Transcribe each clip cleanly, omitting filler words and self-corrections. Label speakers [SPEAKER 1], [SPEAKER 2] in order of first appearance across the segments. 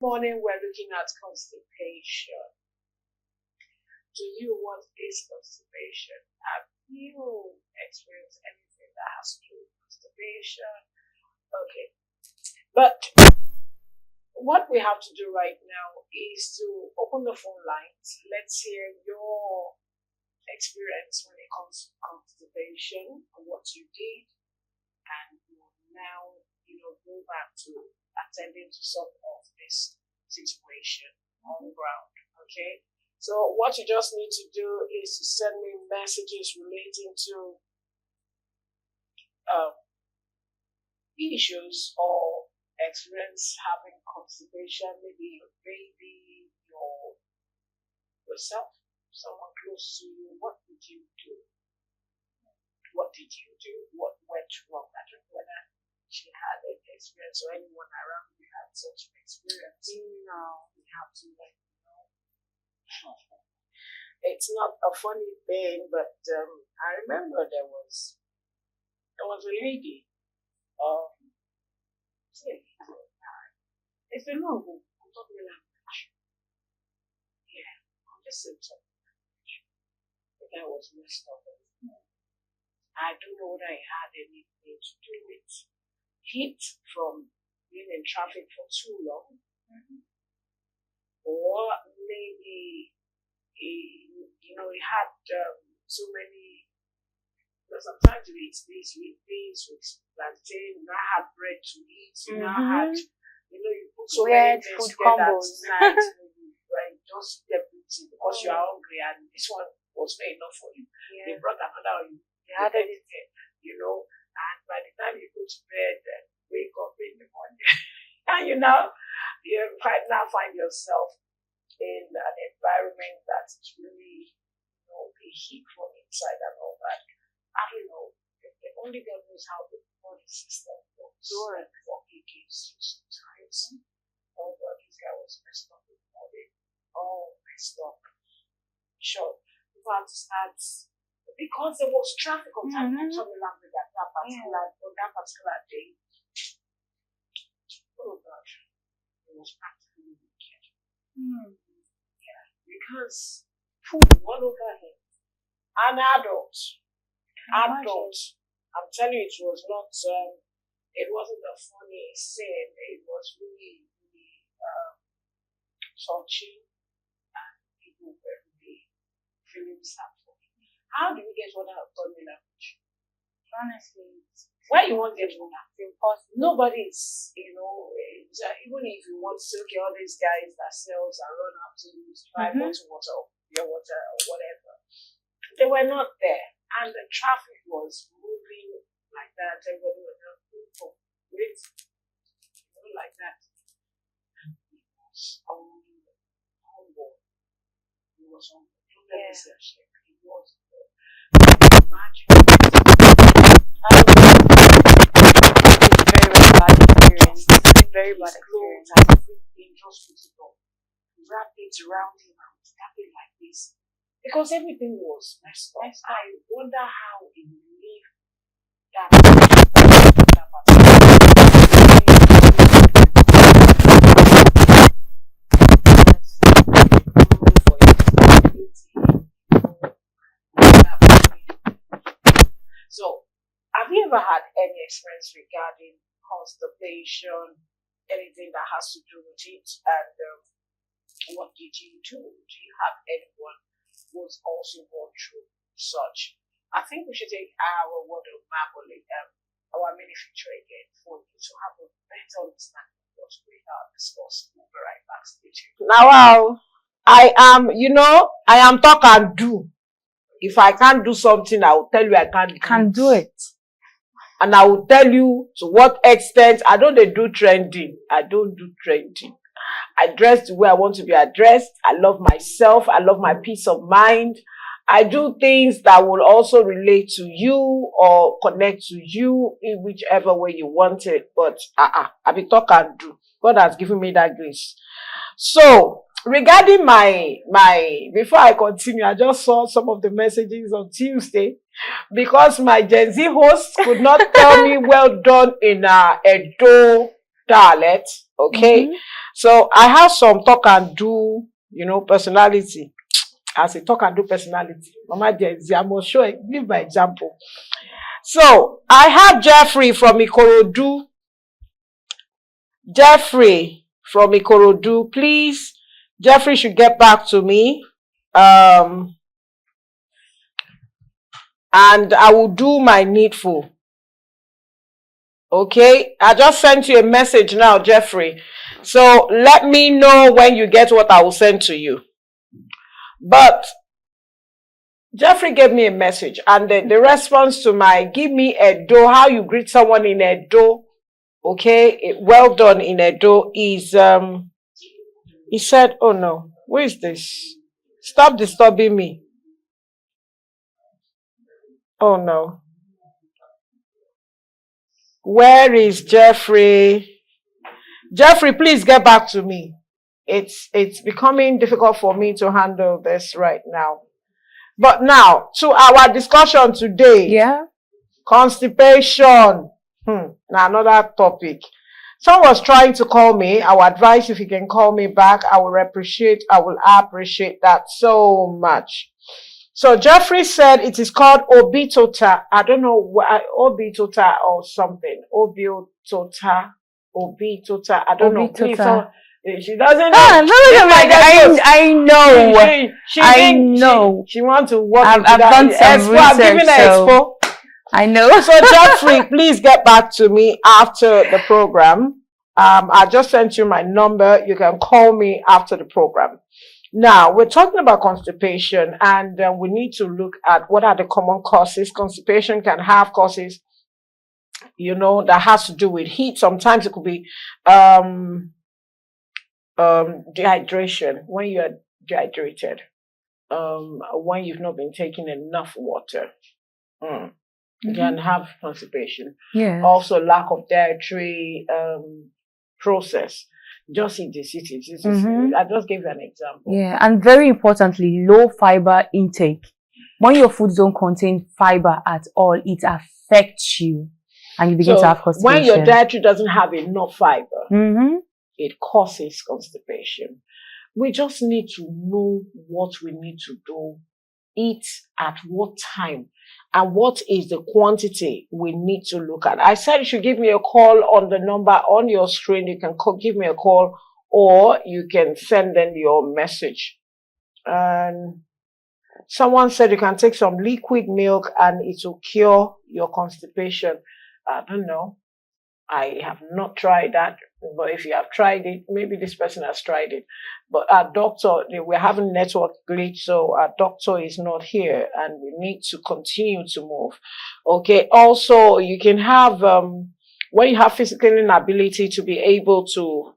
[SPEAKER 1] Morning, we're looking at constipation. To you, what is constipation? Have you experienced anything that has to do with constipation? Okay. But what we have to do right now is to open the phone lines. Let's hear your experience when it comes to constipation, what you did, and now, go back to attending to some of this situation on ground. Okay? So what you just need to do is to send me messages relating to issues or experience having constipation, maybe your baby, yourself, someone close to you. What did you do? What did you do? What went wrong? I don't know whether she had an experience or anyone around you had such an experience. No, we have to let you know. It's not a funny thing, but I remember there was a lady. It's a long one. I'm talking language. Yeah, I'm just saying something language. The guy was messed up. I don't know whether it had anything to do with heat from being in traffic for too long, or maybe he had so many. Sometimes we eat this, we eat this, with plantain. Now had bread to eat. Now had you put so many things together tonight. Just everything because you are hungry, and this one was not enough for you. Yeah. They brought another one. You had anything, and by the time you go to bed and wake up in the morning, and you now find yourself in an environment that is really, the heat from inside and all that. I don't know. The only God knows how the body system works. Sure. And what it gives you sometimes. Oh God, this guy was messed up in the morning. Oh, messed up. Sure. People had to start because there was traffic on time. On that particular day. Oh God, it was practically wicked. Yeah, because one over him, an adult. I'm telling you, it was not. It wasn't a funny scene. It was really, really touching, and people were really feeling sad for me. How do you get one out of funny language? Honestly, where you want to get one out? Impossible. Nobody's, even if you want to okay, all these guys that sells and run up to you to buy your water or whatever, they were not there. And the traffic was moving like that. Everybody was moving for it, like that. And it was humble. It was humble. Don't let me say shit. It was imagine.
[SPEAKER 2] It's very, very bad experience. Very bad experience.
[SPEAKER 1] Everything just put it on. Wrap it around him and tap it like this. Because everything was messed up. I wonder how he lived that. So, have you ever had any experience regarding constipation, anything that has to do with it, and what did you do? Do you have anyone was also going through such? I think we should take our word of mouth, our mini feature again for you to have a better understanding of what we are discussing. We'll be right back. Now, I am talk and do. If I can't do something, I will tell you I can't
[SPEAKER 2] do it.
[SPEAKER 1] And I will tell you to what extent. I don't do trending. I don't do trending. I dress the way I want to be addressed. I love myself. I love my peace of mind. I do things that will also relate to you or connect to you in whichever way you want it. But I be talk and do. God has given me that grace. So regarding my before I continue, I just saw some of the messages on Tuesday because my Gen Z host could not tell me well done in Edo dialect. Okay. So I have some talk and do, personality. As a talk and do personality. Mama Jenzi, I must give my example. So I have Jeffrey from Ikorodu. Jeffrey from Ikorodu, please. Jeffrey should get back to me. And I will do my needful. Okay, I just sent you a message now, Jeffrey. So let me know when you get what I will send to you. But Jeffrey gave me a message, and the response to my give me Edo, how you greet someone in Edo, okay, well done in Edo, is he said, oh no, where is this? Stop disturbing me. Oh no. Where is Jeffrey? Jeffrey, please get back to me. It's becoming difficult for me to handle this right now. But now, to our discussion today.
[SPEAKER 2] Yeah.
[SPEAKER 1] Constipation. Now another topic. Someone was trying to call me. I will advise if you can call me back. I will appreciate that so much. So Jeffrey said it is called obitota. I don't know why obitota or something. Obitota. I don't know. Please, she doesn't know.
[SPEAKER 2] I know. I know.
[SPEAKER 1] She wants to work.
[SPEAKER 2] I've done some research.
[SPEAKER 1] I'm giving her expo.
[SPEAKER 2] I know.
[SPEAKER 1] So Jeffrey, please get back to me after the program. I just sent you my number. You can call me after the program. Now, we're talking about constipation, and we need to look at what are the common causes. Constipation can have causes, that has to do with heat. Sometimes it could be dehydration, when you're dehydrated, when you've not been taking enough water. You can have constipation.
[SPEAKER 2] Yeah.
[SPEAKER 1] Also, lack of dietary process. Just eat this. I just gave you an example.
[SPEAKER 2] Yeah, and very importantly, low fiber intake. When your foods don't contain fiber at all, it affects you, and you begin to have constipation.
[SPEAKER 1] When your dietary doesn't have enough fiber, it causes constipation. We just need to know what we need to do, eat at what time, and what is the quantity we need to look at. I said you should give me a call on the number on your screen. You can give me a call, or you can send in your message. And someone said you can take some liquid milk and it will cure your constipation. I don't know. I have not tried that, but if you have tried it, maybe this person has tried it. But our doctor, we're having network glitch, so our doctor is not here, and we need to continue to move. Okay. Also, you can have when you have physical inability to be able to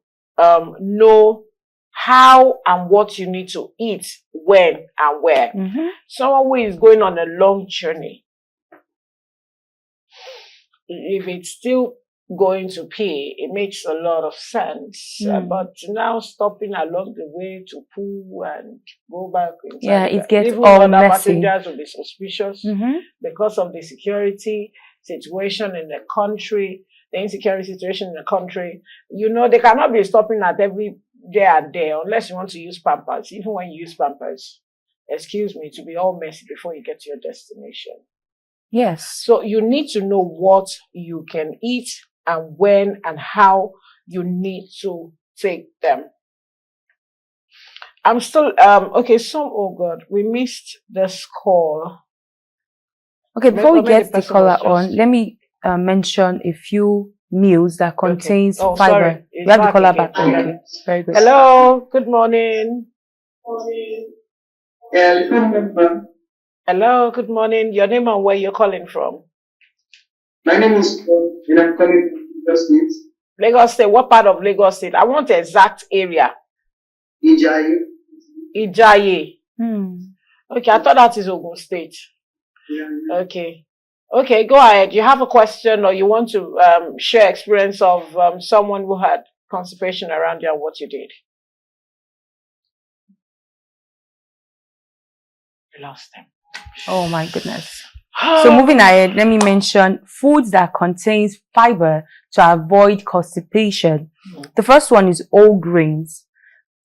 [SPEAKER 1] know how and what you need to eat, when and where. Someone who is going on a long journey, if it's still going to pee, it makes a lot of sense. But now stopping along the way to poo and go back inside,
[SPEAKER 2] it gets
[SPEAKER 1] even
[SPEAKER 2] all
[SPEAKER 1] other
[SPEAKER 2] messy.
[SPEAKER 1] passengers will be suspicious because of the security situation in the country, the insecurity situation in the country. They cannot be stopping at every there and there unless you want to use Pampers. Even when you use Pampers, excuse me, to be all messy before you get to your destination.
[SPEAKER 2] Yes.
[SPEAKER 1] So you need to know what you can eat and when and how you need to take them. I'm still okay. So, oh God, we missed this call.
[SPEAKER 2] Okay, before we get the caller on, let me mention a few meals that contains fiber.
[SPEAKER 1] Sorry.
[SPEAKER 2] We have the caller back. Okay, very good.
[SPEAKER 1] Hello, good morning. Hello, good morning. Your name and where you're calling from?
[SPEAKER 3] My name is and I'm calling from Lagos State.
[SPEAKER 1] Lagos State. What part of Lagos State? I want the exact area.
[SPEAKER 3] Ijaye.
[SPEAKER 1] Okay, I thought that is Ogun State.
[SPEAKER 3] Yeah.
[SPEAKER 1] Okay, go ahead. You have a question, or you want to share experience of someone who had constipation around you and what you did? We lost them.
[SPEAKER 2] Oh my goodness. So moving ahead, let me mention foods that contains fiber to avoid constipation. The first one is whole grains.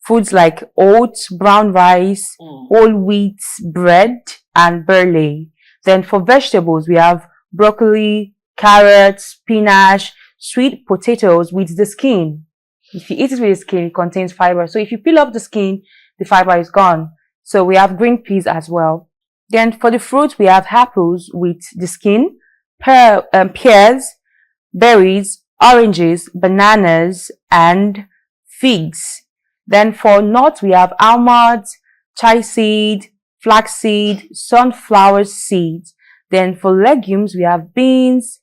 [SPEAKER 2] Foods like oats, brown rice, whole wheat bread, and barley. Then for vegetables, we have broccoli, carrots, spinach, sweet potatoes with the skin. If you eat it with the skin, it contains fiber. So if you peel off the skin, the fiber is gone. So we have green peas as well. Then for the fruits, we have apples with the skin, pears, berries, oranges, bananas, and figs. Then for nuts, we have almonds, chia seed, flaxseed, sunflower seeds. Then for legumes, we have beans,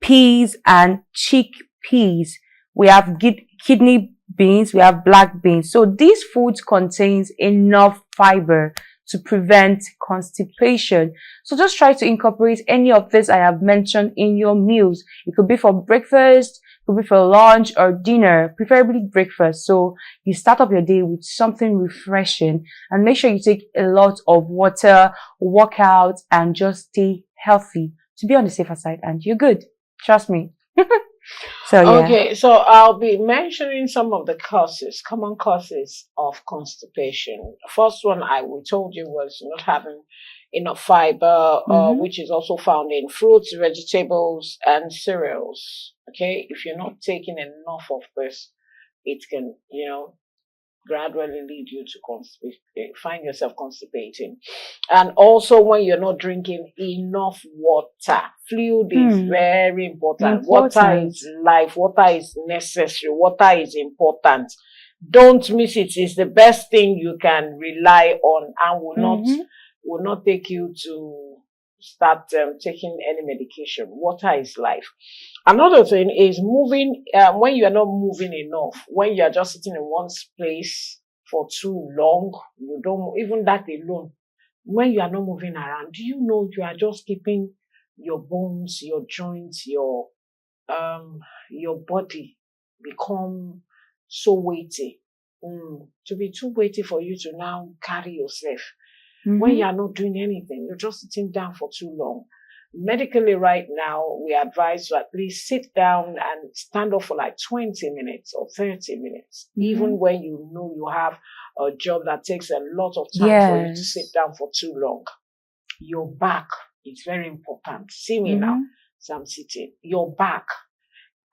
[SPEAKER 2] peas, and chickpeas. We have kidney beans, we have black beans. So these foods contains enough fiber to prevent constipation. So just try to incorporate any of this I have mentioned in your meals. It could be for breakfast, it could be for lunch or dinner, preferably breakfast. So you start up your day with something refreshing, and make sure you take a lot of water, work out, and just stay healthy to be on the safer side, and you're good. Trust me. So yeah.
[SPEAKER 1] Okay, so I'll be mentioning some of the causes, common causes of constipation. First one we told you was not having enough fiber, which is also found in fruits, vegetables, and cereals. Okay, if you're not taking enough of this, it can, gradually lead you to find yourself constipating. And also when you're not drinking enough water. Fluid is very important. Water is life. Water is necessary. Water is important. Don't miss it. It's the best thing you can rely on, and will not take you to start taking any medication. Water is life. Another thing is moving. When you are not moving enough, when you are just sitting in one place for too long, you don't, even that alone, when you are not moving around, do you know you are just keeping your bones, your joints, your body become so weighty, to be too weighty for you to now carry yourself. When you are not doing anything, you're just sitting down for too long. Medically right now, we advise to at least sit down and stand up for like 20 minutes or 30 minutes, even when you know you have a job that takes a lot of time for you to sit down for too long. Your back is very important. See me now, so I'm sitting. Your back.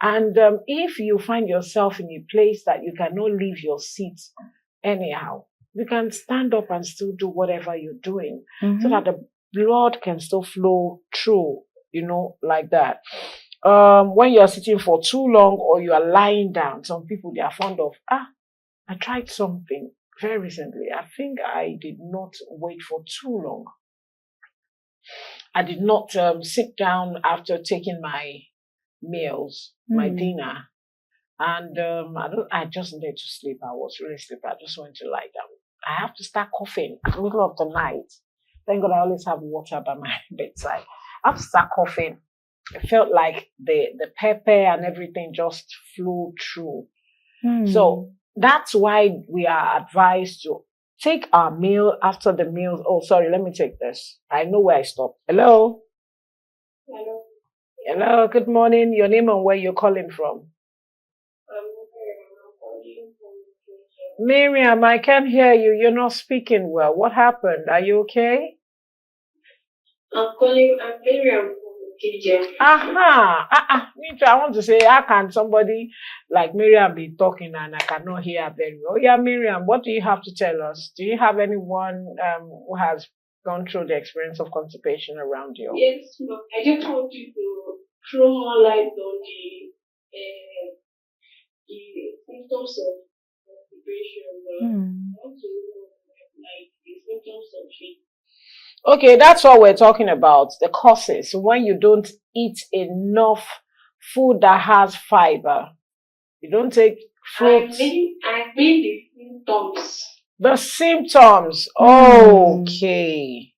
[SPEAKER 1] And if you find yourself in a place that you cannot leave your seat anyhow, you can stand up and still do whatever you're doing, so that the blood can still flow through, like that. When you're sitting for too long or you are lying down, some people, they are fond of, I tried something very recently. I think I did not wait for too long. I did not sit down after taking my meals, my dinner. And I just needed to sleep. I was really sleepy. I just went to lie down. I have to start coughing in the middle of the night. Thank God I always have water by my bedside. I have to start coughing. It felt like the pepper and everything just flew through. So that's why we are advised to take our meal after the meal. Oh, sorry, let me take this. I know where I stopped. Hello?
[SPEAKER 4] Hello.
[SPEAKER 1] Hello, good morning. Your name and where you're calling from? Miriam, I can't hear you. You're not speaking well. What happened? Are you okay?
[SPEAKER 4] I'm Miriam from KJ.
[SPEAKER 1] Me too. I want to say, how can somebody like Miriam be talking and I cannot hear her very well? Yeah, Miriam, what do you have to tell us? Do you have anyone who has gone through the experience of constipation around you?
[SPEAKER 4] Yes, ma'am. I just want you to throw more light on the symptoms of constipation. I want to know like the symptoms of it.
[SPEAKER 1] Okay, that's what we're talking about. The causes when you don't eat enough food that has fiber. You don't take fruits.
[SPEAKER 4] I mean the symptoms.
[SPEAKER 1] The symptoms. Okay.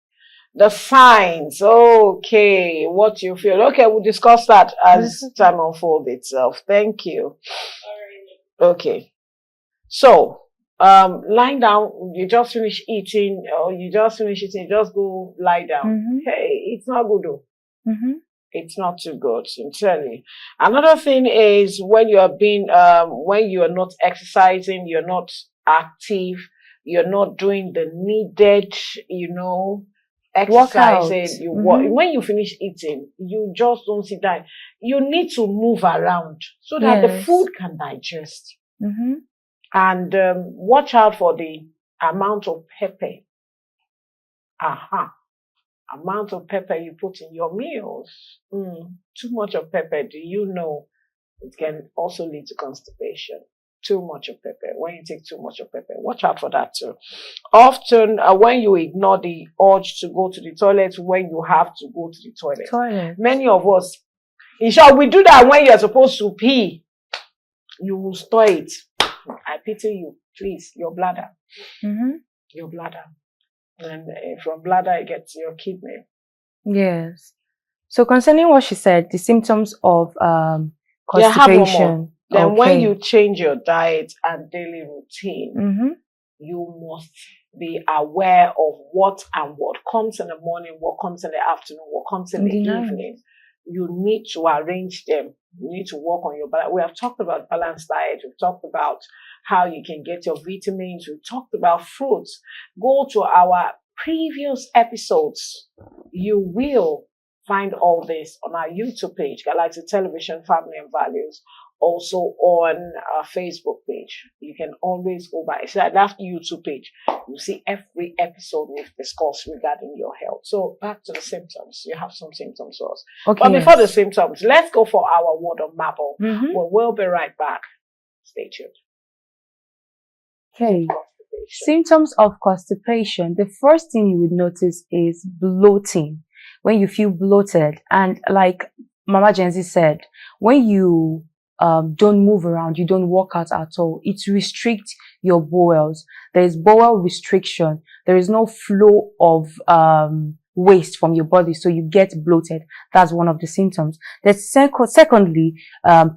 [SPEAKER 1] The signs. Okay. What you feel. Okay, we'll discuss that as time unfolds itself. Thank you.
[SPEAKER 4] All right.
[SPEAKER 1] Okay. So, lying down, you just finish eating, or you just finish eating, just go lie down. Hey, it's not good though. It's not too good, sincerely. Another thing is when you are being, when you are not exercising, you're not active, you're not doing the needed, exercising. When you finish eating, you just don't sit down. You need to move around so that the food can digest. And watch out for the amount of pepper. Amount of pepper you put in your meals. Too much of pepper, do you know it can also lead to constipation? Too much of pepper. When you take too much of pepper, watch out for that too. Often, when you ignore the urge to go to the toilet when you have to go to the toilet. Many of us, in short, we do that when you're supposed to pee. You will store it. I pity you. Please, your bladder. Your bladder. And from bladder, it gets your kidney.
[SPEAKER 2] Yes. So concerning what she said, the symptoms of constipation.
[SPEAKER 1] Then when you change your diet and daily routine, you must be aware of what comes in the morning, what comes in the afternoon, what comes in the evening. You need to arrange them. You need to work on your balance. We have talked about balanced diet. We've talked about how you can get your vitamins. We've talked about fruits. Go to our previous episodes. You will find all this on our YouTube page, Galaxy Television Family and Values. Also on our Facebook page. You can always go by. So that YouTube page, you see every episode we've discussed regarding your health. So back to the symptoms. You have some symptoms for us. Okay, but before the symptoms, let's go for our word of marble. We'll be right back. Stay tuned.
[SPEAKER 2] Okay. Symptoms of constipation. The first thing you would notice is bloating. When you feel bloated, and like Mama Jenzi said, when you don't move around, you don't work out at all, it restricts your bowels. There is bowel restriction. There is no flow of waste from your body, so you get bloated. That's one of the symptoms. Secondly,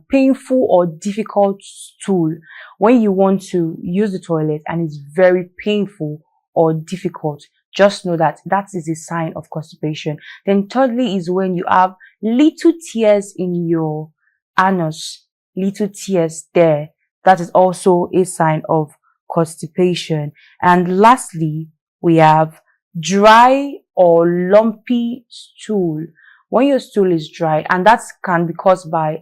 [SPEAKER 2] painful or difficult stool. When you want to use the toilet and it's very painful or difficult, just know that that is a sign of constipation. Then thirdly is when you have little tears in your anus, little tears there. That is also a sign of constipation. And lastly, we have dry or lumpy stool. When your stool is dry, and that can be caused by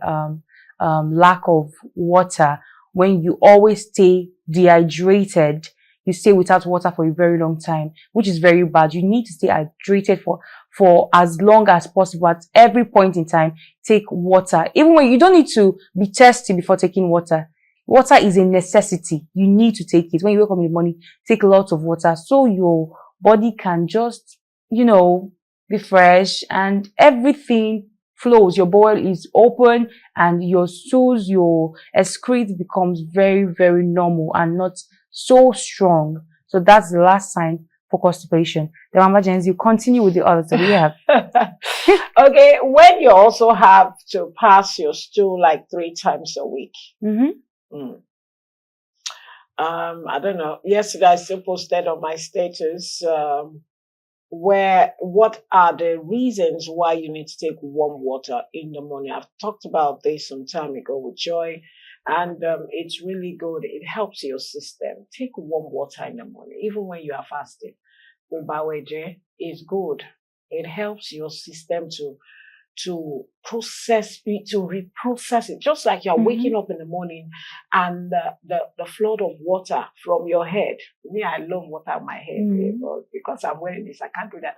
[SPEAKER 2] lack of water. When you always stay dehydrated, you stay without water for a very long time, which is very bad. You need to stay hydrated for as long as possible. At every point in time, take water. Even when you don't need to be thirsty before taking water. Water is a necessity. You need to take it. When you wake up in the morning, take lots of water so your body can just, be fresh and everything flows. Your bowel is open and your stools, your excrete becomes very, very normal and not so strong. So that's the last sign for constipation. The Mama Jens, you continue with the others that we have.
[SPEAKER 1] Okay, when you also have to pass your stool like 3 times a week. I don't know. Yesterday I still posted on my status what are the reasons why you need to take warm water in the morning. I've talked about this some time ago with Joy, and it's really good. It helps your system. Take warm water in the morning, even when you are fasting. Ubaweje is good. It helps your system to process it, to reprocess it. Just like you're waking up in the morning and the flood of water from your head. Me, I love water on my head because I'm wearing this. I can't do that.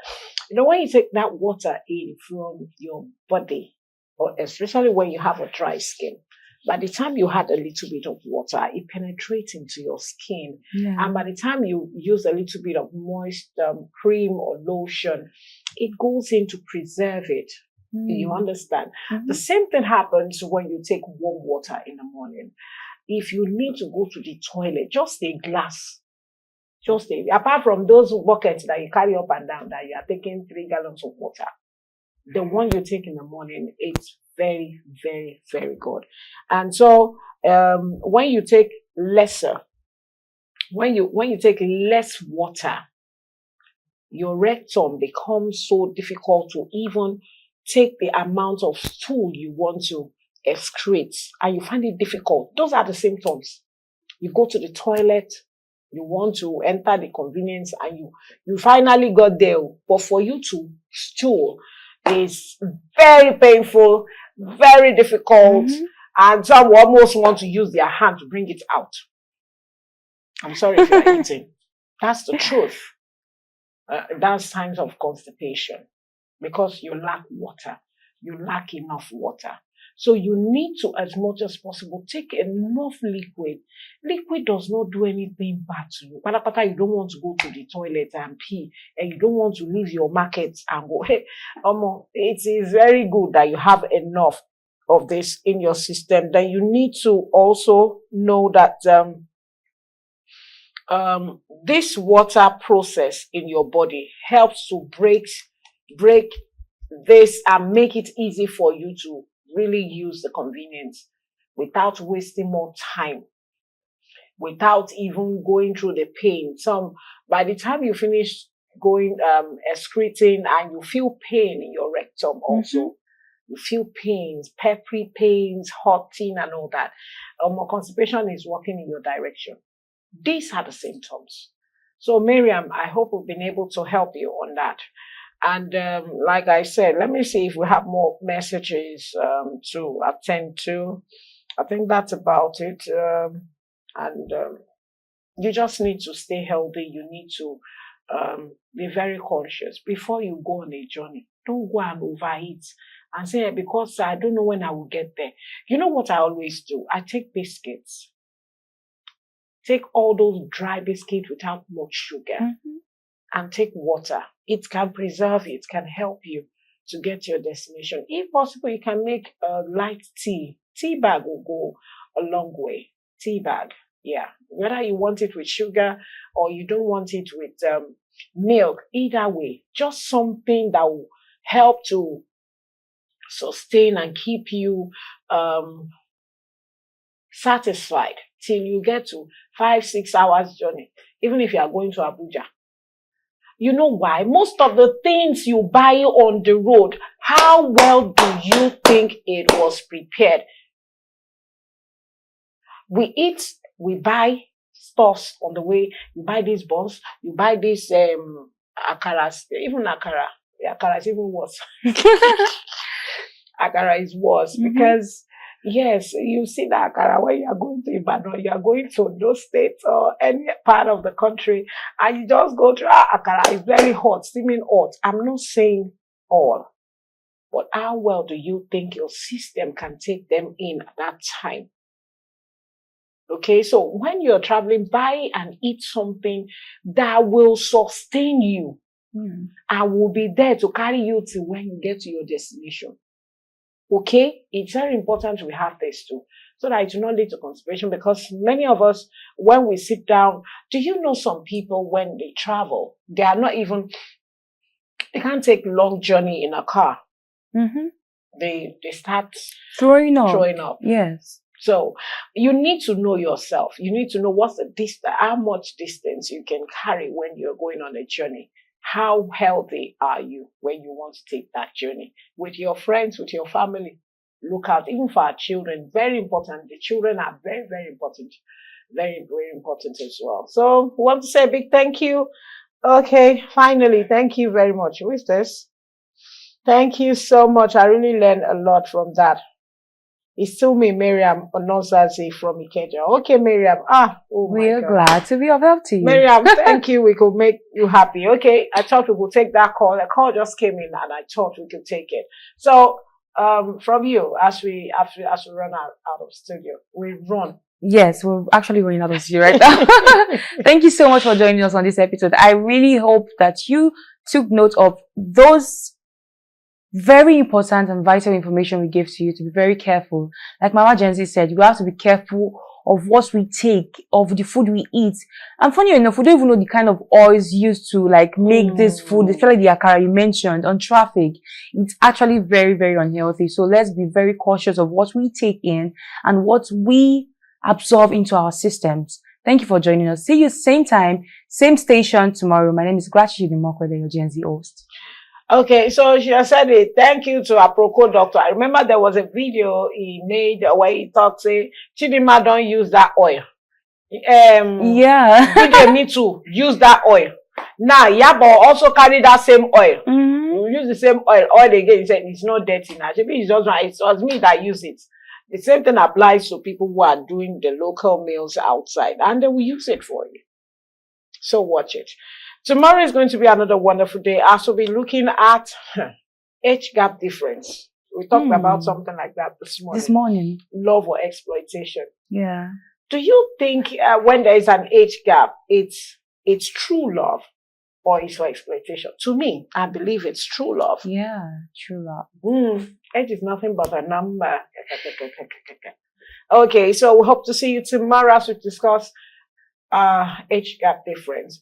[SPEAKER 1] When you take that water in from your body, or especially when you have a dry skin, by the time you had a little bit of water, it penetrates into your skin. And by the time you use a little bit of moist cream or lotion, it goes in to preserve it. You understand? The same thing happens when you take warm water in the morning. If you need to go to the toilet, just a glass. Apart from those buckets that you carry up and down, that you are taking 3 gallons of water, the one you take in the morning, it's very, very, very good. And so when you take lesser when you take less water, your rectum becomes so difficult to even take the amount of stool you want to excrete, and you find it difficult. Those are the symptoms. You go to the toilet, you want to enter the convenience, and you finally got there. But for you to stool is very painful, very difficult, and some will almost want to use their hand to bring it out. I'm sorry if you're eating. That's the truth. That's signs of constipation because you lack water. You lack enough water. So you need to, as much as possible, take enough liquid. Liquid does not do anything bad to you. Patapata, you don't want to go to the toilet and pee, and you don't want to leave your market and go, hey, it is very good that you have enough of this in your system. Then you need to also know that this water process in your body helps to break this and make it easy for you to really use the convenience without wasting more time, without even going through the pain. By the time you finish going excreting, and you feel pain in your rectum also, you feel pains, peppery pains, hotting and all that. Constipation is working in your direction. These are the symptoms. So Miriam, I hope we've been able to help you on that. And like I said, let me see if we have more messages to attend to. I think that's about it. You just need to stay healthy. You need to be very conscious before you go on a journey. Don't go and overeat and say, because I don't know when I will get there. You know what I always do? I take biscuits. Take all those dry biscuits without much sugar and take water. It can preserve you. It can help you to get to your destination. If possible, you can make a light tea. Tea bag will go a long way. Tea bag, yeah. Whether you want it with sugar or you don't want it with milk, either way, just something that will help to sustain and keep you satisfied till you get to 5-6 hours journey, even if you are going to Abuja. You know why? Most of the things you buy on the road, how well do you think it was prepared? We eat, we buy stuffs on the way. You buy these buns, you buy these akaras, even akara. The akara is even worse. Akara is worse because yes, you see the akara when you are going to Ibadan, you are going to those states or any part of the country, and you just go to akara is very hot, steaming hot. I'm not saying all, but how well do you think your system can take them in at that time? Okay, so when you're traveling, buy and eat something that will sustain you and will be there to carry you to when you get to your destination. Okay, it's very important we have this too, so that it will not lead to constipation, because many of us, when we sit down, do you know some people when they travel, they can't take long journey in a car. They start
[SPEAKER 2] throwing up. Yes.
[SPEAKER 1] So you need to know yourself. You need to know what's the distance, how much distance you can carry when you're going on a journey. How healthy are you when you want to take that journey? With your friends, with your family, look out. Even for our children, very important. The children are very, very important. Very, very important as well. So we want to say a big thank you. Okay, finally, thank you very much. Who is this? Thank you so much. I really learned a lot from that. It's still me, Miriam Onozazi from Ikeja. Okay, Miriam.
[SPEAKER 2] We're glad to be of help to you.
[SPEAKER 1] Miriam, thank you. We could make you happy. Okay, I thought we would take that call. The call just came in and I thought we could take it. So, from you, as we run out of studio, we run.
[SPEAKER 2] Yes, we're actually running out of studio right now. Thank you so much for joining us on this episode. I really hope that you took note of those very important and vital information we gave to you, to be very careful. Like Mama Jenzi said, we have to be careful of what we take, of the food we eat. And funny enough, we don't even know the kind of oils used to make this food, especially the akara you mentioned on traffic. It's actually very, very unhealthy. So let's be very cautious of what we take in and what we absorb into our systems. Thank you for joining us. See you same time, same station tomorrow. My name is Gratitude Imokwede, your Gen Z host.
[SPEAKER 1] Okay, so she has said it. Thank you to Aproko doctor. I remember there was a video he made where he talked, say, Chidima don't use that oil.
[SPEAKER 2] Yeah.
[SPEAKER 1] Video me too, use that oil. Now, Yabo also carry that same oil.
[SPEAKER 2] Mm-hmm.
[SPEAKER 1] You use the same oil again. He said it's not dirty now. Maybe it's just it was me that use it. The same thing applies to people who are doing the local meals outside, and they will use it for you. So watch it. Tomorrow is going to be another wonderful day. As we'll be looking at age gap difference. We talked about something like that this morning. Love or exploitation.
[SPEAKER 2] Yeah.
[SPEAKER 1] Do you think when there is an age gap, it's true love or it's for exploitation? To me, I believe it's true love.
[SPEAKER 2] Yeah, true love.
[SPEAKER 1] Age is nothing but a number. Okay, so we hope to see you tomorrow as we discuss age gap difference.